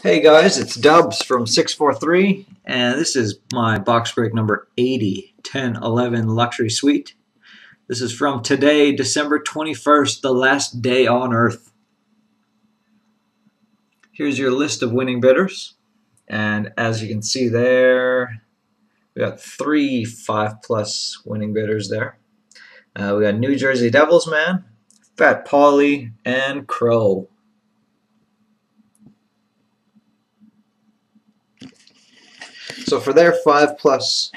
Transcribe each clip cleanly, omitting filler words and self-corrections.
Hey guys, it's Dubs from 643, and this is my box break number 80, 1011 Luxury Suite. This is from today, December 21st, the last day on Earth. Here's your list of winning bidders, and as you can see there, we got 3 5+ winning bidders there. We got New Jersey Devils Man, Fat Paulie, and Crow. So for their 5+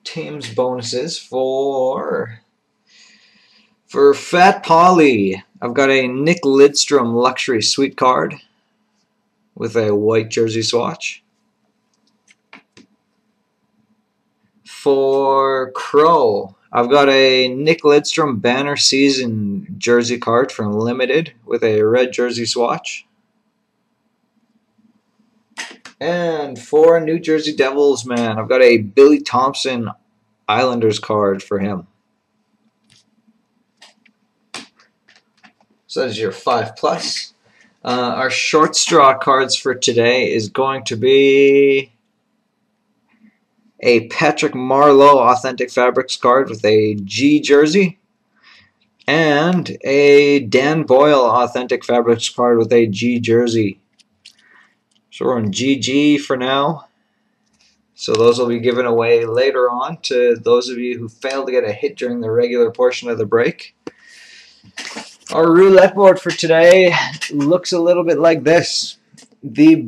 teams bonuses for Fat Paulie, I've got a Nick Lidstrom Luxury Suite card with a white jersey swatch. For Crow, I've got a Nick Lidstrom Banner Season jersey card from Limited with a red jersey swatch. And for New Jersey Devils Man, I've got a Billy Thompson Islanders card for him. So that is your 5+. Our short straw cards for today is going to be a Patrick Marleau Authentic Fabrics card with a G jersey, and a Dan Boyle Authentic Fabrics card with a G jersey. So we're on GG for now. So those will be given away later on to those of you who failed to get a hit during the regular portion of the break. Our roulette board for today looks a little bit like this. The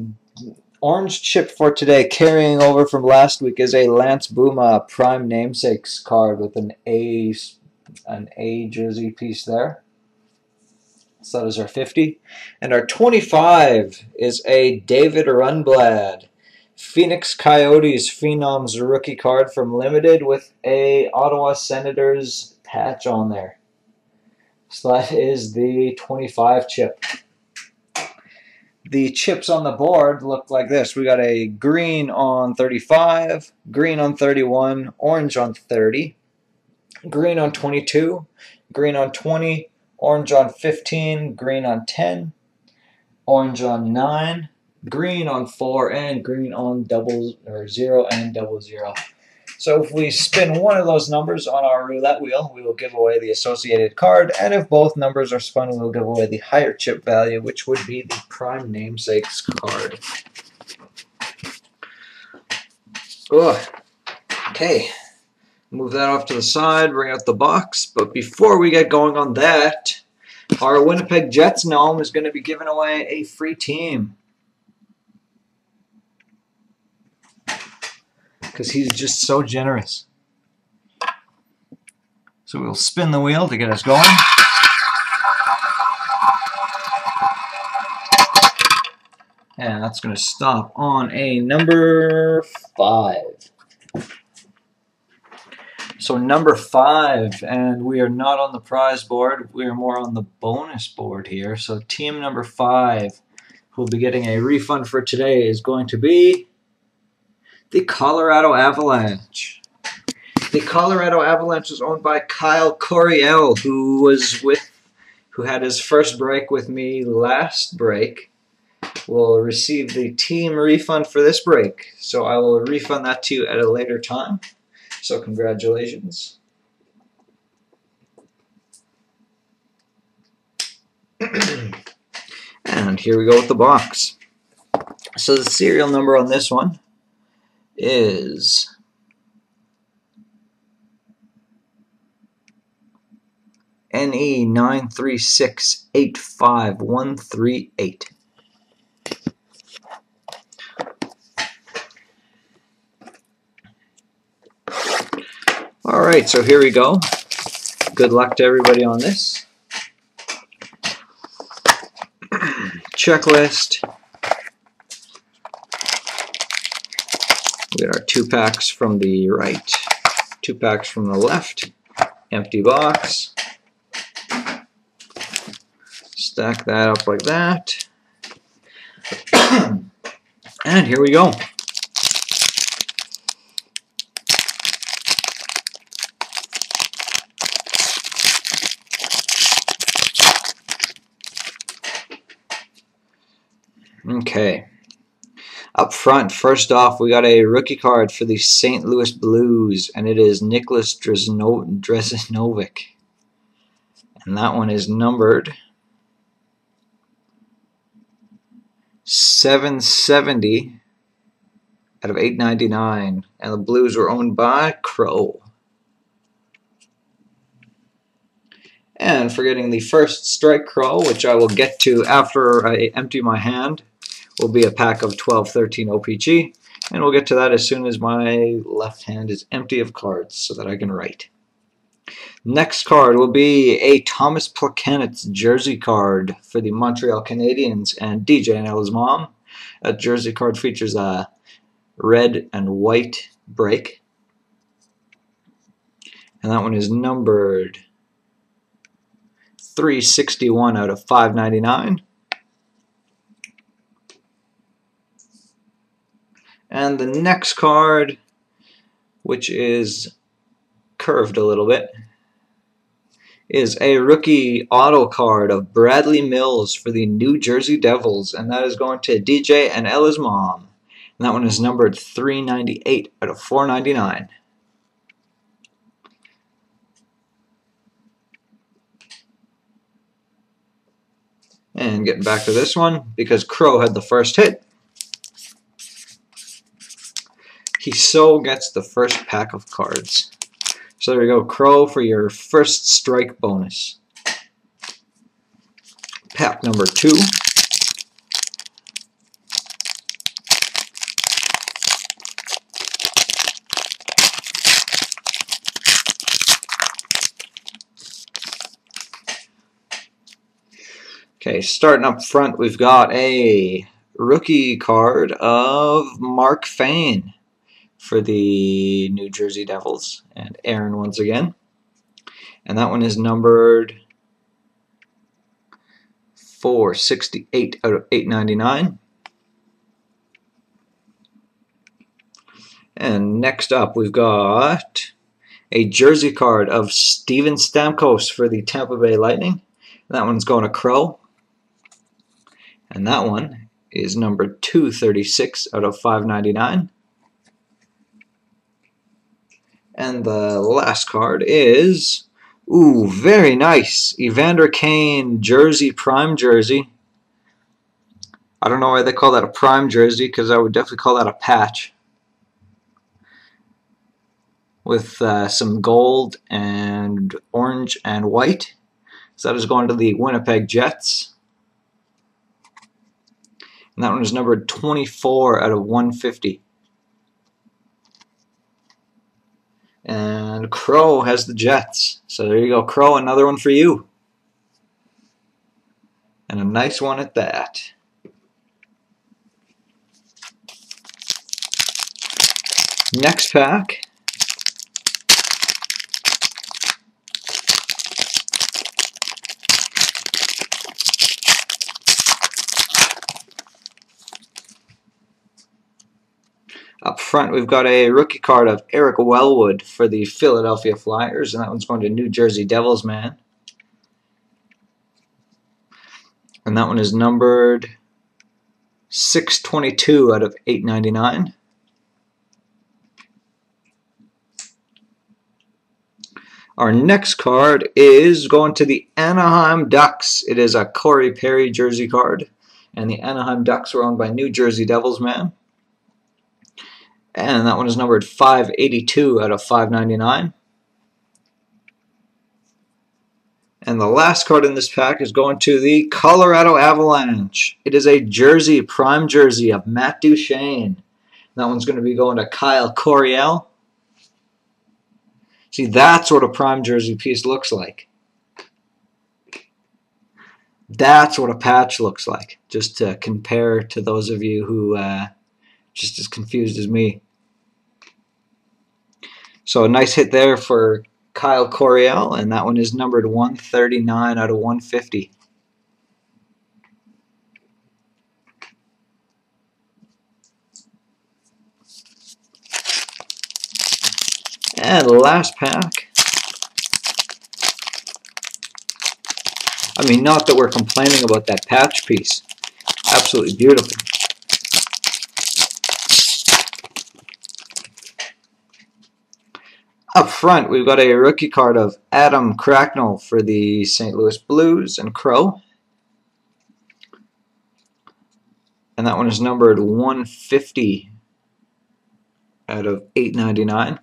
orange chip for today, carrying over from last week, is a Lance Bouma Prime Namesakes card with an A jersey piece there. So that is our 50. And our 25 is a David Rundblad Phoenix Coyotes Phenoms rookie card from Limited with a Ottawa Senators patch on there. So that is the 25 chip. The chips on the board look like this. We got a green on 35, green on 31, orange on 30, green on 22, green on 20, orange on 15, green on 10, orange on 9, green on 4, and green on 0 and 00. So if we spin one of those numbers on our roulette wheel, we will give away the associated card, and if both numbers are spun, we'll give away the higher chip value, which would be the Prime Namesakes card. Okay. Move that off to the side, bring out the box. But before we get going on that, our Winnipeg Jets gnome is going to be giving away a free team. Because he's just so generous. So we'll spin the wheel to get us going. And that's going to stop on a number 5. So number 5, and we are not on the prize board, we are more on the bonus board here. So team number 5, who will be getting a refund for today, is going to be the Colorado Avalanche. The Colorado Avalanche is owned by Kyle Coryell, who had his first break with me last break. Will receive the team refund for this break. So I will refund that to you at a later time. So congratulations. And here we go with the box. So the serial number on this one is NE93685138. Alright, so here we go. Good luck to everybody on this. Checklist. We got our 2 packs from the right, 2 packs from the left. Empty box. Stack that up like that. And here we go. Okay. Up front, first off, we got a rookie card for the St. Louis Blues, and it is Nicholas Dresnovic. And that one is numbered 770 out of 899. And the Blues were owned by Crow. And for getting the first strike Crow, which I will get to after I empty my hand, will be a pack of 12-13 OPG. And we'll get to that as soon as my left hand is empty of cards so that I can write. Next card will be a Thomas Plekanec jersey card for the Montreal Canadiens and DJ and Ella's mom. That jersey card features a red and white break. And that one is numbered 361 out of 599. And the next card, which is curved a little bit, is a rookie auto card of Bradley Mills for the New Jersey Devils, and that is going to DJ and Ella's mom. And that one is numbered 398 out of 499. And getting back to this one, because Crow had the first hit, he so gets the first pack of cards. So there you go, Crow, for your first strike bonus. Pack number 2. Okay, starting up front, we've got a rookie card of Mark Fane for the New Jersey Devils, and Aaron once again. And that one is numbered 468 out of 899. And next up, we've got a jersey card of Steven Stamkos for the Tampa Bay Lightning. That one's going to Crow. And that one is numbered 236 out of 599. And the last card is, ooh, very nice, Evander Kane jersey, prime jersey. I don't know why they call that a prime jersey, because I would definitely call that a patch. With some gold and orange and white. So that is going to the Winnipeg Jets. And that one is numbered 24 out of 150. And Crow has the Jets. So there you go, Crow, another one for you. And a nice one at that. Next pack. Up front, we've got a rookie card of Eric Wellwood for the Philadelphia Flyers, and that one's going to New Jersey Devils man. And that one is numbered 622 out of 899. Our next card is going to the Anaheim Ducks. It is a Corey Perry jersey card, and the Anaheim Ducks were owned by New Jersey Devils man. And that one is numbered 582 out of 599. And the last card in this pack is going to the Colorado Avalanche. It is a jersey, prime jersey of Matt Duchene. That one's going to be going to Kyle Coryell. See, that's what a prime jersey piece looks like. That's what a patch looks like, just to compare to those of you who just as confused as me. So a nice hit there for Kyle Coryell, and that one is numbered 139 out of 150. And last pack. I mean, not that we're complaining about that patch piece. absolutely beautiful. Up front, we've got a rookie card of Adam Cracknell for the St. Louis Blues and Crow. And that one is numbered 150 out of 899.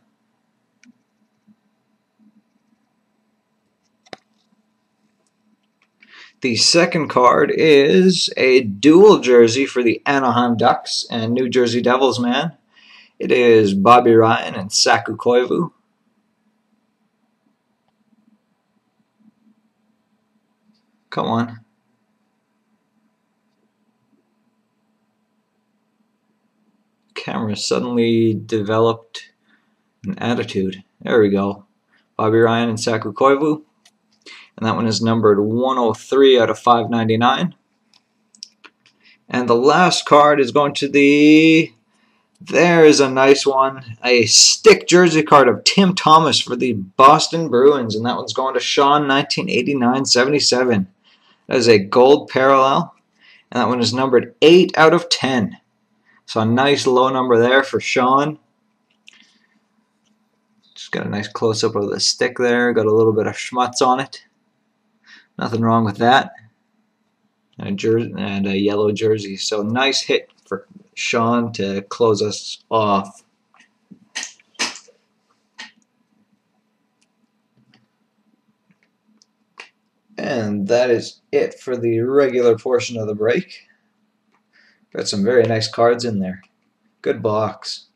The second card is a dual jersey for the Anaheim Ducks and New Jersey Devils, man. It is Bobby Ryan and Saku Koivu. Come on. Camera suddenly developed an attitude. There we go. Bobby Ryan and Saku Koivu. And that one is numbered 103 out of 599. And the last card is going to the... There's a nice one. A stick jersey card of Tim Thomas for the Boston Bruins. And that one's going to Sean, 1989-77. That is a gold parallel. And that one is numbered 8 out of 10. So a nice low number there for Sean. Just got a nice close-up of the stick there. Got a little bit of schmutz on it. Nothing wrong with that. And a yellow jersey. So nice hit for Sean to close us off. And that is it for the regular portion of the break. Got some very nice cards in there. Good box.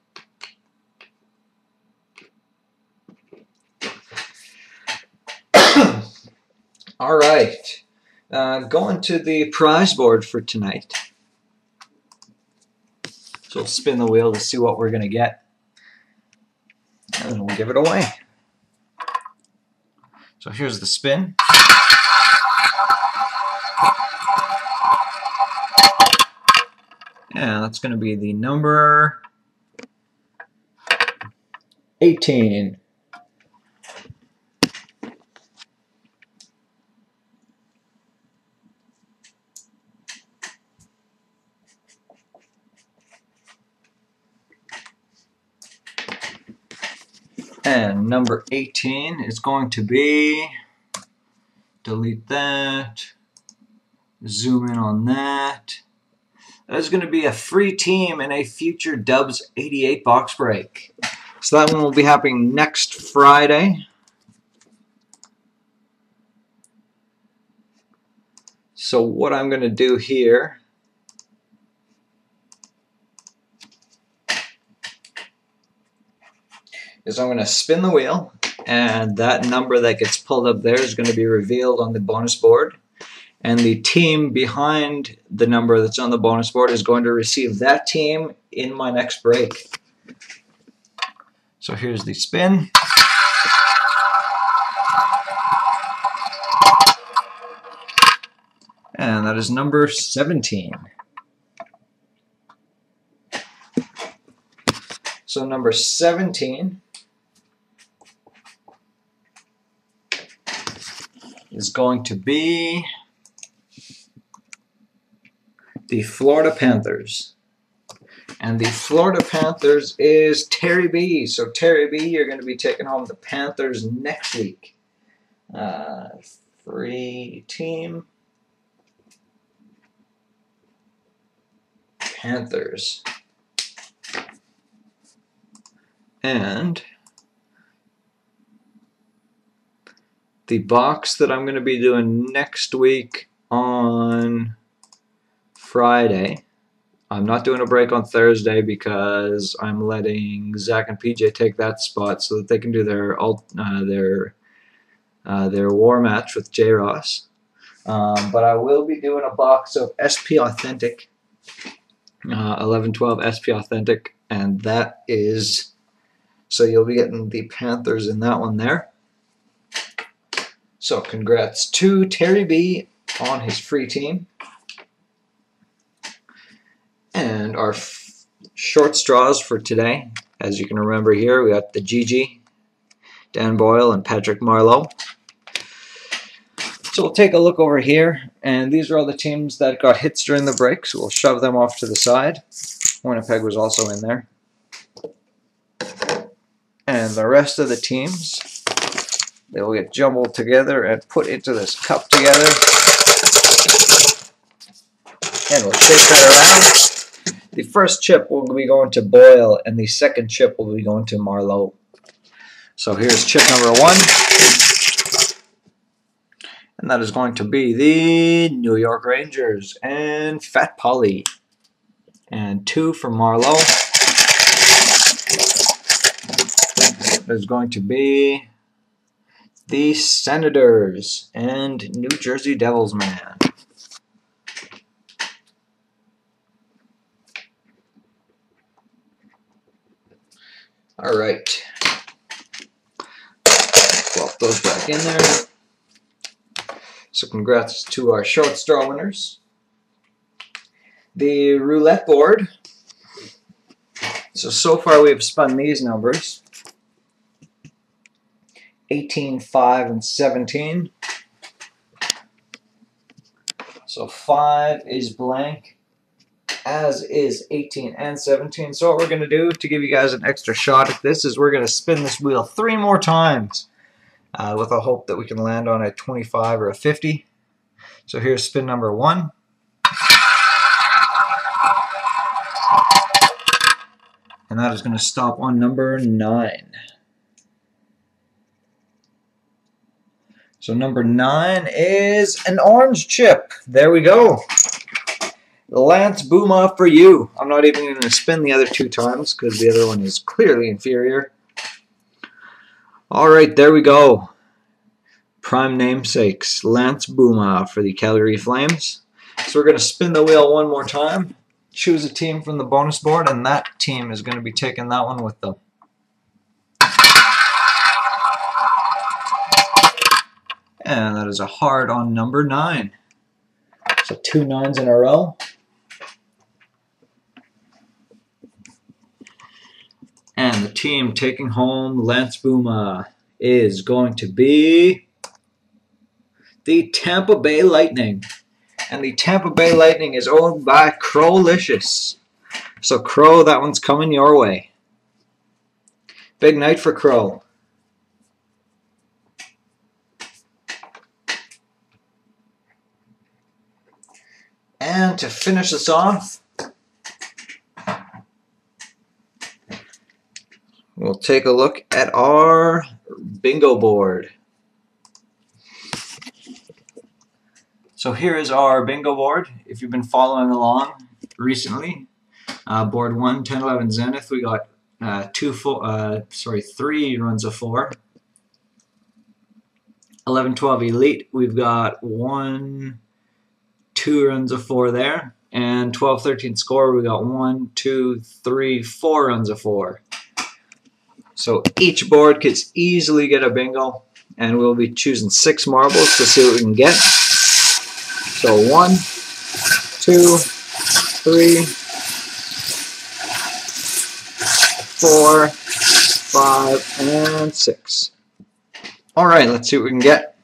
All right. Going to the prize board for tonight. So we'll spin the wheel to see what we're going to get. And then we'll give it away. So here's the spin. And that's going to be the number 18. And number 18 is going to be, delete that, zoom in on that. That is going to be a free team in a future dubs88 box break. So that one will be happening next Friday. So what I'm going to do here is I'm going to spin the wheel, and that number that gets pulled up there is going to be revealed on the bonus board. And the team behind the number that's on the bonus board is going to receive that team in my next break. So here's the spin. And that is number 17. So number 17 is going to be the Florida Panthers. And the Florida Panthers is Terry B. So Terry B, you're going to be taking home the Panthers next week. Free team. Panthers. And the box that I'm going to be doing next week on Friday, I'm not doing a break on Thursday because I'm letting Zach and PJ take that spot so that they can do their war match with J. Ross. But I will be doing a box of SP Authentic, 11-12 SP Authentic, and that is, so you'll be getting the Panthers in that one there. So congrats to Terry B on his free team. And our short straws for today, as you can remember here, we got the Gigi, Dan Boyle, and Patrick Marleau. So we'll take a look over here, and these are all the teams that got hits during the break, so we'll shove them off to the side. Winnipeg was also in there. And the rest of the teams, they will get jumbled together and put into this cup together. And we'll shake that around. The first chip will be going to Boyle, and the second chip will be going to Marlowe. So here's chip number 1. And that is going to be the New York Rangers and Fat Polly. And 2 for Marlowe. That is going to be the Senators and New Jersey Devils man. All right. Plop those back in there. So congrats to our short straw winners. The roulette board. So far we have spun these numbers. 18, 5, and 17. So 5 is blank, as is 18 and 17. So what we're going to do to give you guys an extra shot at this is we're going to spin this wheel 3 more times with a hope that we can land on a 25 or a 50. So here's spin number 1. And that is going to stop on number 9. So number 9 is an orange chip. There we go. Lance Booma for you. I'm not even going to spin the other 2 times because the other one is clearly inferior. Alright, there we go. Prime namesakes. Lance Booma for the Calgary Flames. So we're going to spin the wheel 1 more time. Choose a team from the bonus board, and that team is going to be taking that one with them. And that is a hard on number 9. So 2 9s in a row. And the team taking home Lance Booma is going to be the Tampa Bay Lightning. And the Tampa Bay Lightning is owned by Crowlicious. So Crow, that one's coming your way. Big night for Crow. And to finish this off, we'll take a look at our bingo board. So here is our bingo board. If you've been following along recently, board 1, 10, 11 Zenith, we got 3 runs of 4. 11, 12 Elite, we've got 1, 2 runs of 4 there. And 12, 13 Score, we got 1, 2, 3, 4 runs of 4. So each board could easily get a bingo, and we'll be choosing 6 marbles to see what we can get. So 1, 2, 3, 4, 5, and 6. Alright, let's see what we can get.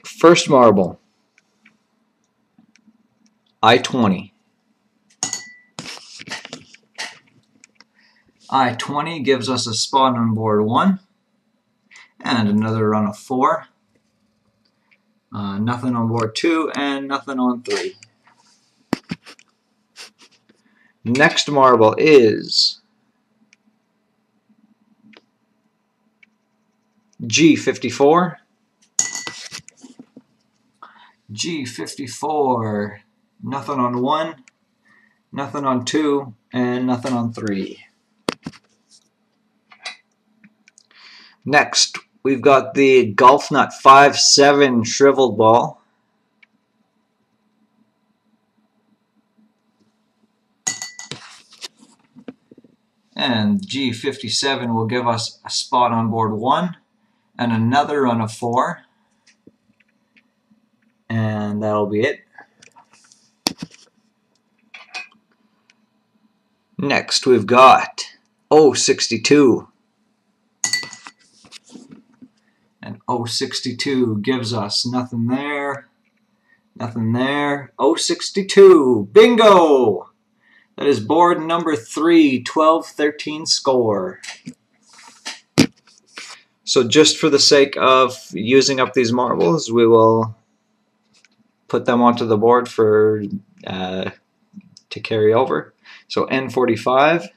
First marble, I-20. I-20 gives us a spot on board 1 and another run of 4. Nothing on board 2 and nothing on 3. Next marble is G54. G54. Nothing on 1, nothing on 2, and nothing on 3. Next, we've got the Golf Nut 5-7 Shriveled Ball. And G57 will give us a spot on board 1 and another run of 4. And that'll be it. Next, we've got 062. And 062 gives us nothing there. Nothing there. 062. Bingo! That is board number 3, 12-13 score. So just for the sake of using up these marbles, we will put them onto the board for to carry over. So N45.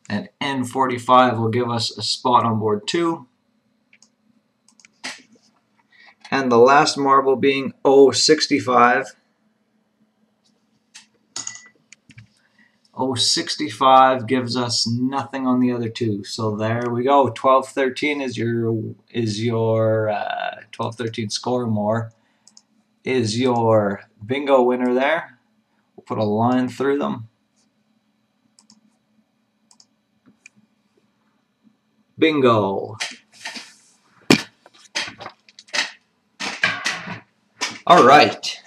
And N45 will give us a spot on board 2. And the last marble being 065. 065 gives us nothing on the other two. So there we go. 12-13 is your 12-13 score more is your bingo winner there. We'll put a line through them. Bingo. All right.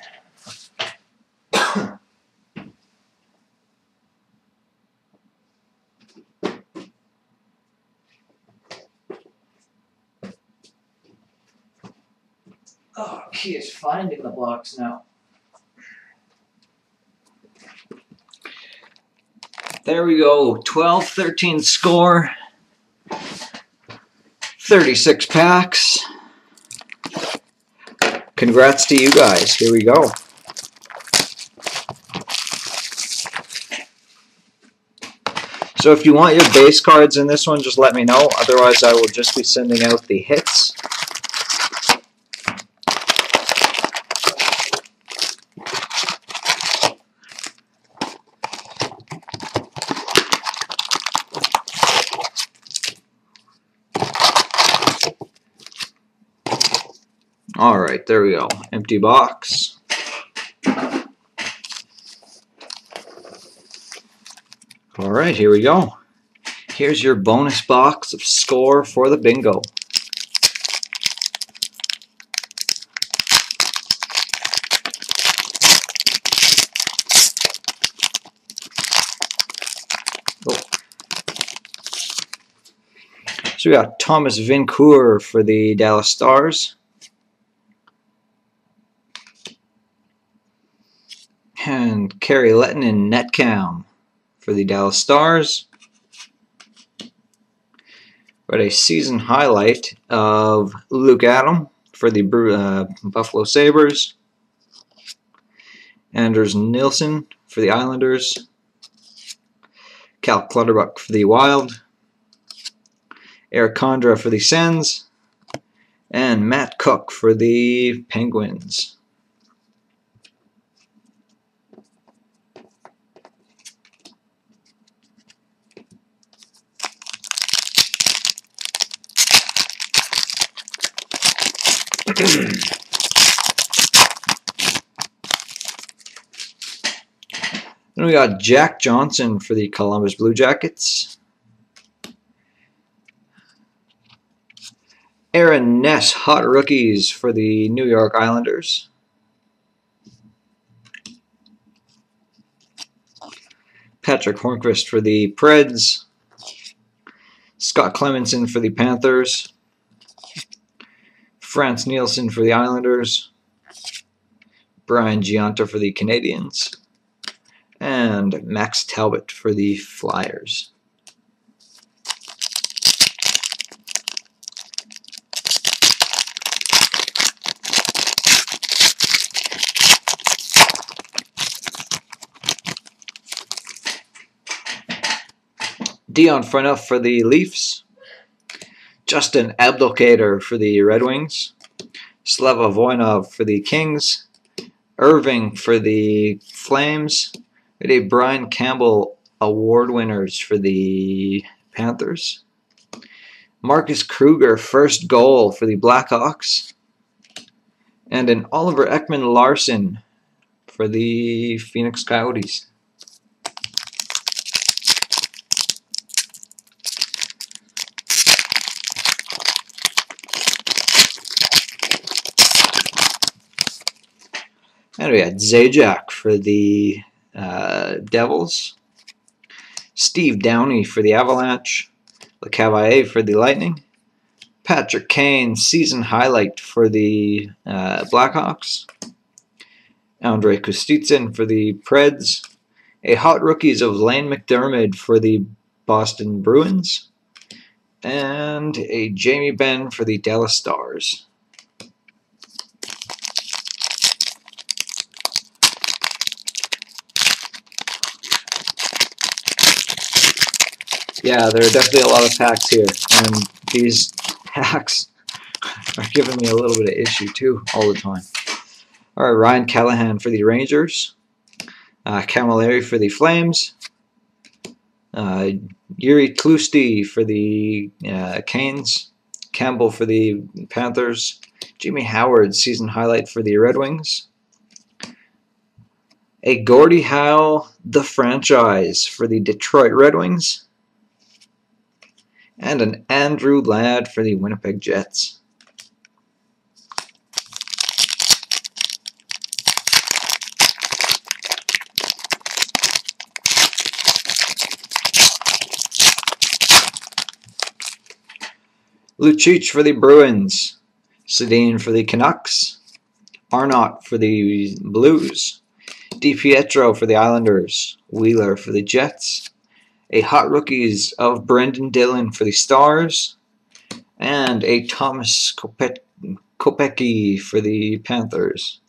Oh, key is finding the blocks now. There we go. 12-13 score. 36 packs. Congrats to you guys. Here we go. So if you want your base cards in this one, just let me know. Otherwise, I will just be sending out the hits. All right, there we go. Empty box. All right, here we go. Here's your bonus box of score for the bingo. Oh. So we got Thomas Vincoeur for the Dallas Stars. And Kerry Letton in Netcam for the Dallas Stars. Got a season highlight of Luke Adam for the Buffalo Sabres. Anders Nilsson for the Islanders. Cal Clutterbuck for the Wild. Eric Condra for the Sens. And Matt Cook for the Penguins. Then we got Jack Johnson for the Columbus Blue Jackets. Aaron Ness, hot rookies for the New York Islanders. Patrick Hornqvist for the Preds. Scott Clemenson for the Panthers. Frans Nielsen for the Islanders. Brian Giunta for the Canadiens. And Max Talbot for the Flyers. Dion Phaneuf for the Leafs. Justin Abdelkader for the Red Wings. Slava Voinov for the Kings. Irving for the Flames. We had Brian Campbell award winners for the Panthers. Marcus Kruger first goal for the Blackhawks. And an Oliver Ekman-Larsson for the Phoenix Coyotes. And we had Zajac for the Devils. Steve Downey for the Avalanche. LeCavalier for the Lightning. Patrick Kane, season highlight for the Blackhawks. Andrei Kostitsyn for the Preds. A hot rookies of Lane McDermott for the Boston Bruins. And a Jamie Benn for the Dallas Stars. Yeah, there are definitely a lot of packs here, and these packs are giving me a little bit of issue too all the time. All right, Ryan Callahan for the Rangers, Camilleri for the Flames, Yuri Tlusty for the Canes, Campbell for the Panthers, Jimmy Howard, season highlight for the Red Wings, a Gordie Howe, the franchise for the Detroit Red Wings, and an Andrew Ladd for the Winnipeg Jets. Lucic for the Bruins, Sedin for the Canucks, Arnott for the Blues, DiPietro for the Islanders, Wheeler for the Jets, a hot rookies of Brendan Dillon for the Stars, and a Thomas Kopecky for the Panthers.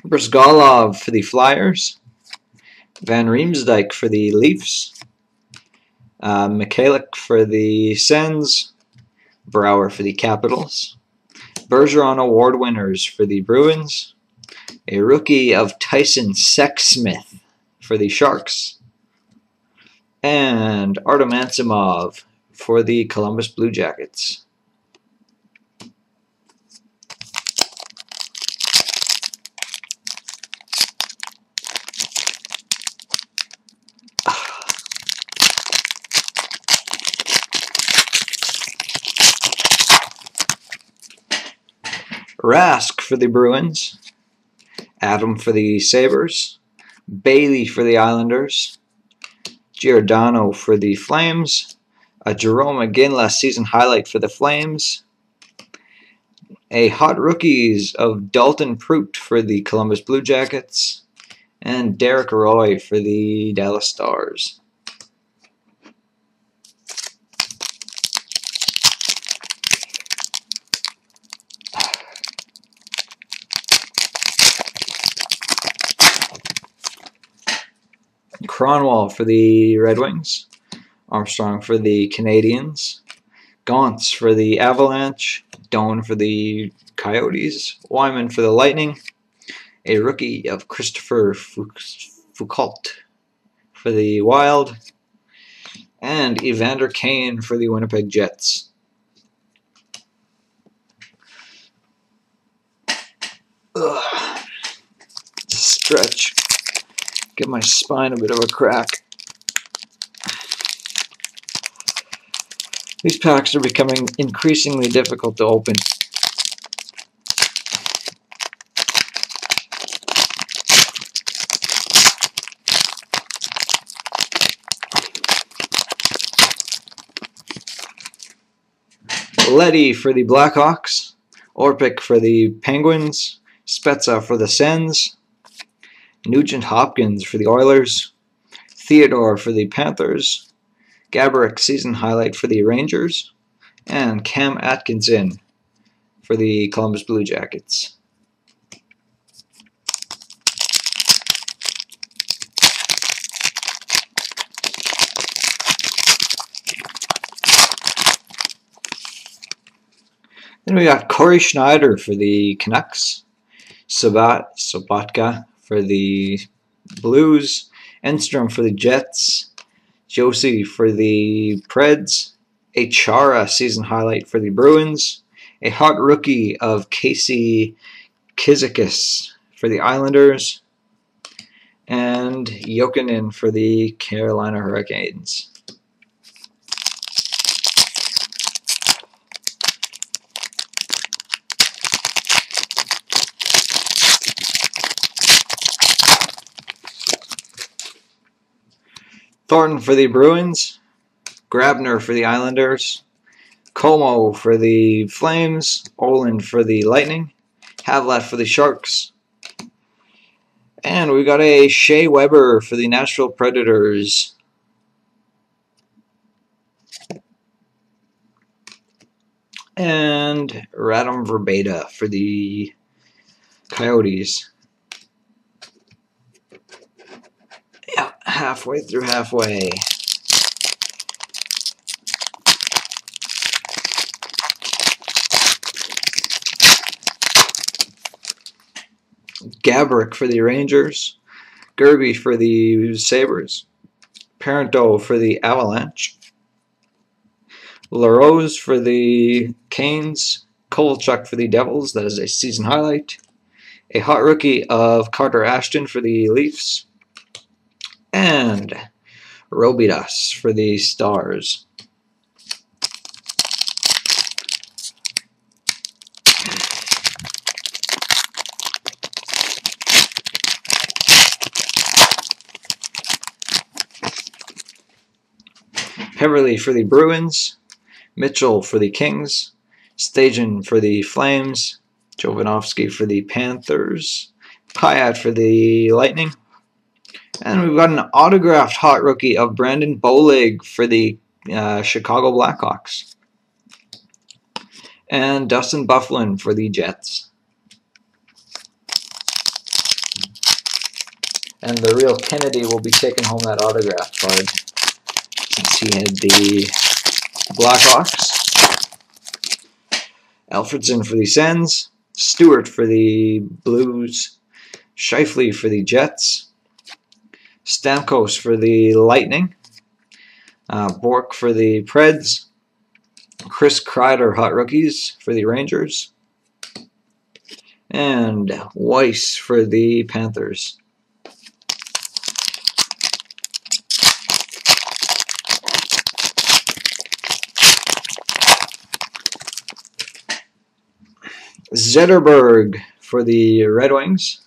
Brzgalov for the Flyers, Van Riemsdyk for the Leafs, Mikhailiuk for the Sens, Brouwer for the Capitals, Bergeron Award winners for the Bruins, a rookie of Tyson Sexsmith for the Sharks, and Artem Ansimov for the Columbus Blue Jackets. Rask for the Bruins, Adam for the Sabres, Bailey for the Islanders, Giordano for the Flames, a Jerome McGinley season highlight for the Flames, a hot rookies of Dalton Prout for the Columbus Blue Jackets, and Derek Roy for the Dallas Stars. Cronwall for the Red Wings, Armstrong for the Canadiens, Gaunce for the Avalanche, Doan for the Coyotes, Wyman for the Lightning, a rookie of Christopher Foucault for the Wild, and Evander Kane for the Winnipeg Jets. Ugh. Stretch. Give my spine a bit of a crack. These packs are becoming increasingly difficult to open. Leddy for the Blackhawks, Orpik for the Penguins, Spezza for the Sens, Nugent Hopkins for the Oilers, Theodore for the Panthers, Gaborik season highlight for the Rangers, and Cam Atkinson for the Columbus Blue Jackets. Then we got Corey Schneider for the Canucks, Sobotka for the Blues, Enstrom for the Jets, Josie for the Preds, a Chara season highlight for the Bruins, a hot rookie of Casey Kizakis for the Islanders, and Jokinen for the Carolina Hurricanes. Thornton for the Bruins, Grabner for the Islanders, Como for the Flames, Oland for the Lightning, Havlat for the Sharks, and we got a Shea Weber for the Nashville Predators. And Radom Verbata for the Coyotes. Yeah, halfway through halfway. Gabrick for the Rangers, Gerby for the Sabres, Parento for the Avalanche, LaRose for the Canes, Kovalchuk for the Devils, that is a season highlight, a hot rookie of Carter Ashton for the Leafs, and Robidas for the Stars. Heverly for the Bruins, Mitchell for the Kings, Stajan for the Flames, Jovanovski for the Panthers, Pyatt for the Lightning, and we've got an autographed hot rookie of Brandon Bolig for the Chicago Blackhawks, and Dustin Byfuglien for the Jets. And the real Kennedy will be taking home that autograph card, since he had the Blackhawks. Alfredson for the Sens, Stewart for the Blues, Scheifele for the Jets, Stamkos for the Lightning, Bork for the Preds, Chris Kreider hot rookies for the Rangers, and Weiss for the Panthers. Zetterberg for the Red Wings,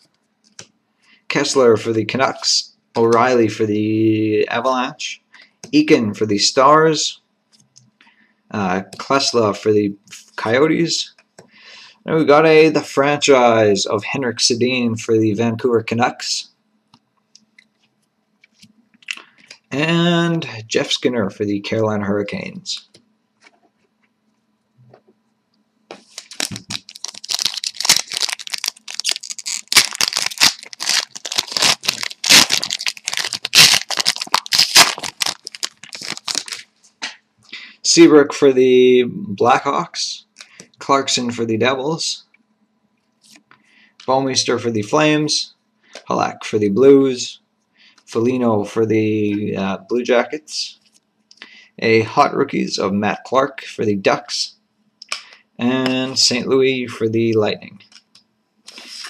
Kessler for the Canucks, O'Reilly for the Avalanche, Eakin for the Stars, Klesla for the Coyotes, and we got the franchise of Henrik Sedin for the Vancouver Canucks, and Jeff Skinner for the Carolina Hurricanes. Seabrook for the Blackhawks, Clarkson for the Devils, Bouwmeester for the Flames, Halak for the Blues, Foligno for the Blue Jackets, a hot rookies of Matt Clark for the Ducks, and St. Louis for the Lightning.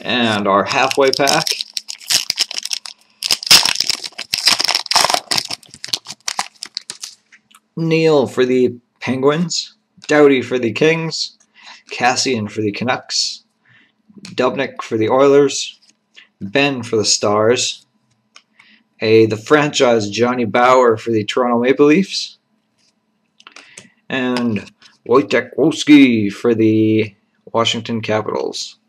And our halfway pack. Neal for the Penguins, Doughty for the Kings, Cassian for the Canucks, Dubnik for the Oilers, Ben for the Stars, the franchise Johnny Bower for the Toronto Maple Leafs, and Wojtek Wolski for the Washington Capitals.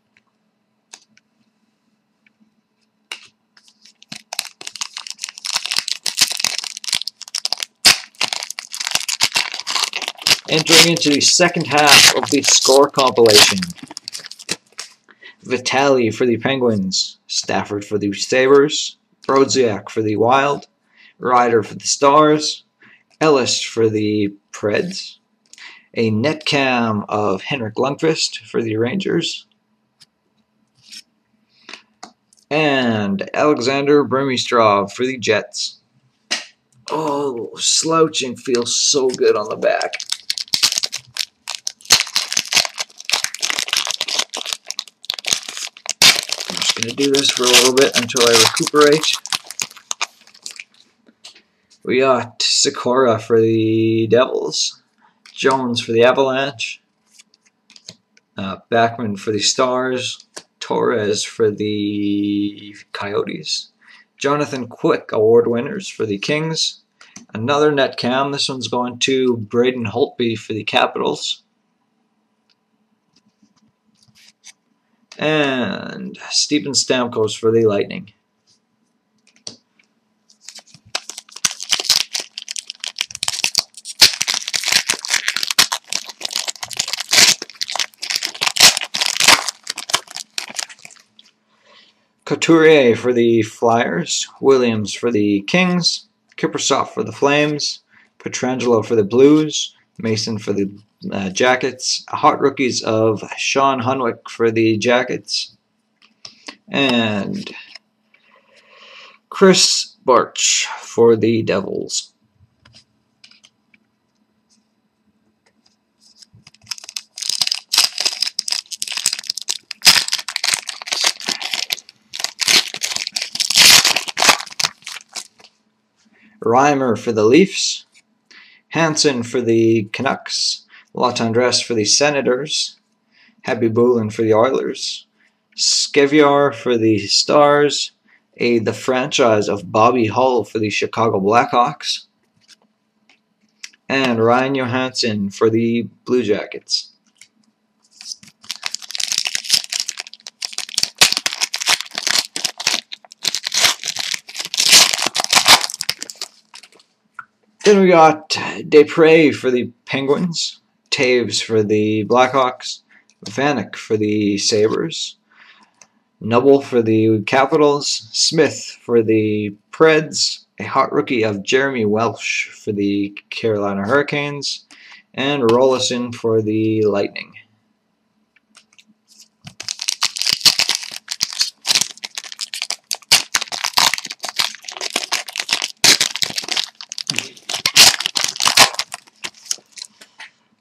Entering into the second half of the score compilation. Vitali for the Penguins, Stafford for the Sabres, Brodziak for the Wild, Ryder for the Stars, Ellis for the Preds, a net cam of Henrik Lundqvist for the Rangers, and Alexander Burmistrov for the Jets. Oh, slouching feels so good on the back. Going to do this for a little bit until I recuperate. We got Sikora for the Devils, Jones for the Avalanche, Backman for the Stars, Torres for the Coyotes, Jonathan Quick award winners for the Kings, Another net cam. This one's going to Braden Holtby for the Capitals. And Steven Stamkos for the Lightning. Couturier for the Flyers, Williams for the Kings, Kiprusoff for the Flames, Pietrangelo for the Blues, Mason for the Jackets, hot rookies of Sean Hunwick for the Jackets, and Chris Barch for the Devils. Reimer for the Leafs, Hansen for the Canucks, Latendresse for the Senators, Happy Boulin for the Oilers, Skeviar for the Stars, the franchise of Bobby Hull for the Chicago Blackhawks, and Ryan Johansson for the Blue Jackets. Then we got Desprez for the Penguins, Taves for the Blackhawks, Vanek for the Sabres, Noble for the Capitals, Smith for the Preds, a hot rookie of Jeremy Welsh for the Carolina Hurricanes, and Rollison for the Lightning.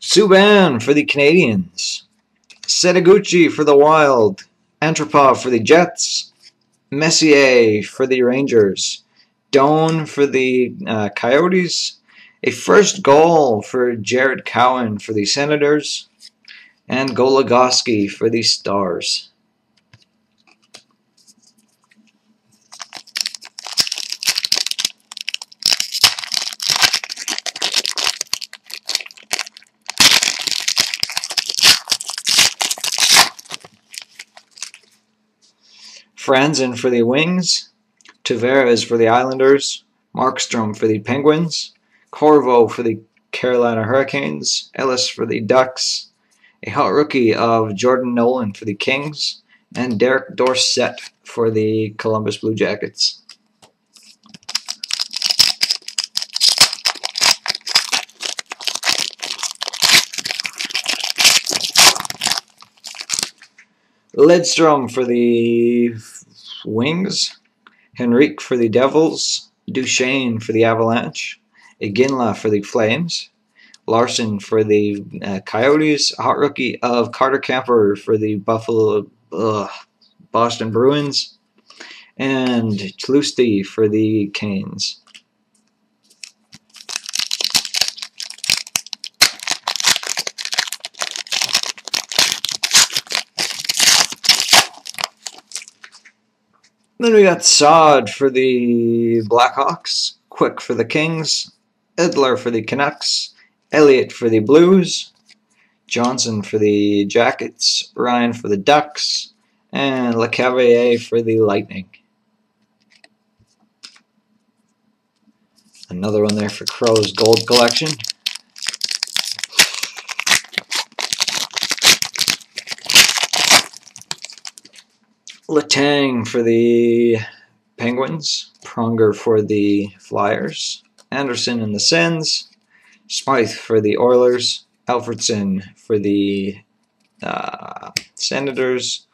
Subban for the Canadiens, Setaguchi for the Wild, Antropov for the Jets, Messier for the Rangers, Doan for the Coyotes, a first goal for Jared Cowan for the Senators, and Goligoski for the Stars. Franzen for the Wings, Tavares for the Islanders, Markstrom for the Penguins, Corvo for the Carolina Hurricanes, Ellis for the Ducks, a hot rookie of Jordan Nolan for the Kings, and Derek Dorsett for the Columbus Blue Jackets. Lidstrom for the Wings, Henrique for the Devils, Duchesne for the Avalanche, Iginla for the Flames, Larson for the Coyotes, hot rookie of Carter Camper for the Boston Bruins, and Tlusty for the Canes. Then we got Saad for the Blackhawks, Quick for the Kings, Edler for the Canucks, Elliott for the Blues, Johnson for the Jackets, Ryan for the Ducks, and LeCavalier for the Lightning. Another one there for Crow's Gold Collection. Letang for the Penguins, Pronger for the Flyers, Anderson and the Sens, Smythe for the Oilers, Alfredson for the Senators,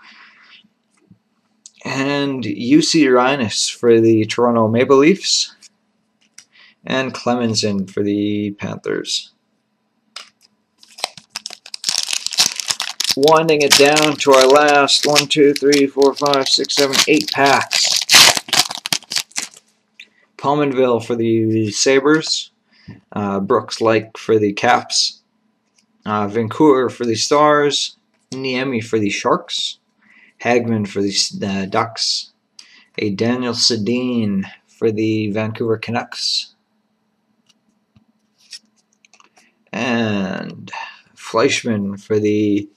and UC Rhinus for the Toronto Maple Leafs, and Clemenson for the Panthers. Winding it down to our last 1, 2, 3, 4, 5, 6, 7, 8 packs. Pominville for the Sabres, Brooks Lake for the Caps, Vancouver for the Stars, Niemi for the Sharks, Hagman for the Ducks, a Daniel Sedin for the Vancouver Canucks, and Fleischman for the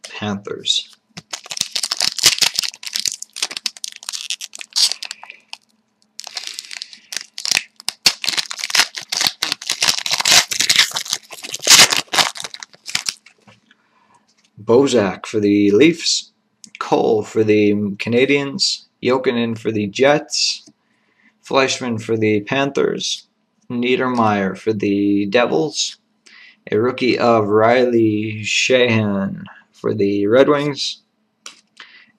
Panthers. Bozak for the Leafs, Cole for the Canadiens, Jokinen for the Jets, Fleischman for the Panthers, Niedermeyer for the Devils, a rookie of Riley Sheahan for the Red Wings,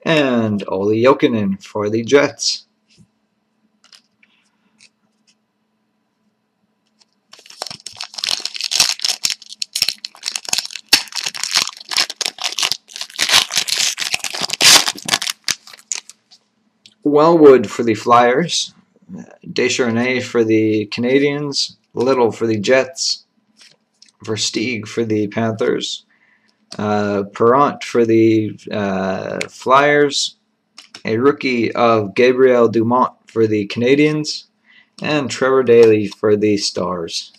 and Olli Jokinen for the Jets. Wellwood for the Flyers, Descharnay for the Canadiens, Little for the Jets, Versteeg for the Panthers, Perrant for the Flyers, a rookie of Gabriel Dumont for the Canadiens, and Trevor Daley for the Stars.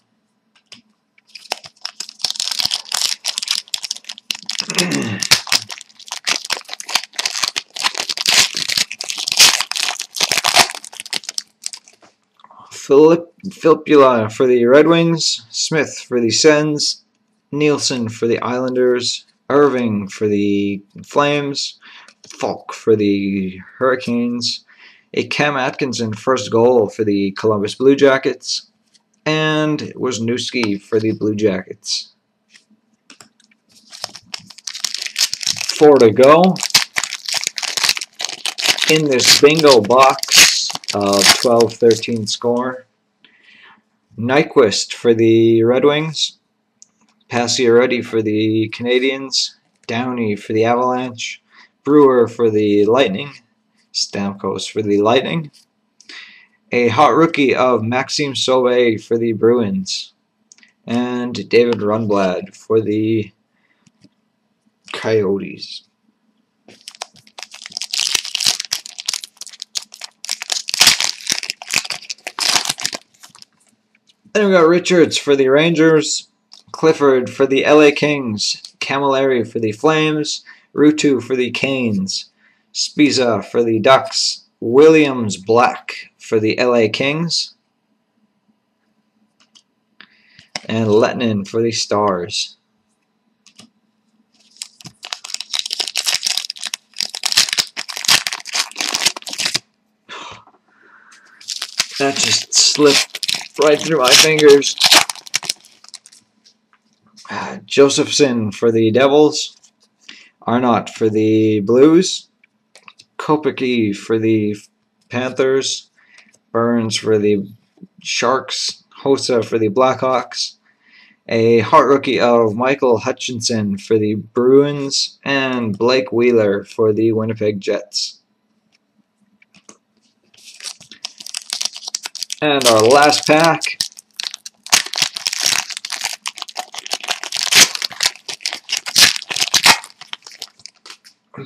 Filppula for the Red Wings, Smith for the Sens, Nielsen for the Islanders, Irving for the Flames, Falk for the Hurricanes, a Cam Atkinson first goal for the Columbus Blue Jackets, and Wisniewski for the Blue Jackets. 4 to go in this bingo box of 12-13 score. Nyquist for the Red Wings, Pacioretty for the Canadiens, Downey for the Avalanche, Brewer for the Lightning, Stamkos for the Lightning, a hot rookie of Maxime Sauvé for the Bruins, and David Rundblad for the Coyotes. Then we got Richards for the Rangers, Clifford for the LA Kings, Camilleri for the Flames, Ruutu for the Canes, Spiza for the Ducks, Williams Black for the LA Kings, and Lettinen for the Stars. That just slipped right through my fingers. Josephson for the Devils, Arnott for the Blues, Kopecky for the Panthers, Burns for the Sharks, Hossa for the Blackhawks, a hot rookie of Michael Hutchinson for the Bruins, and Blake Wheeler for the Winnipeg Jets. And our last pack.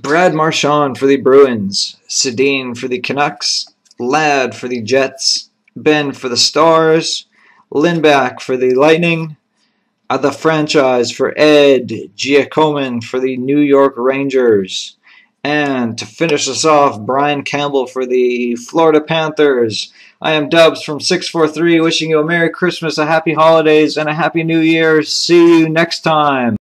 Brad Marchand for the Bruins, Sedin for the Canucks, Ladd for the Jets, Ben for the Stars, Lindback for the Lightning, the franchise for Ed Giacomin for the New York Rangers, and to finish us off, Brian Campbell for the Florida Panthers. I am Dubs from 643, wishing you a Merry Christmas, a Happy Holidays, and a Happy New Year. See you next time.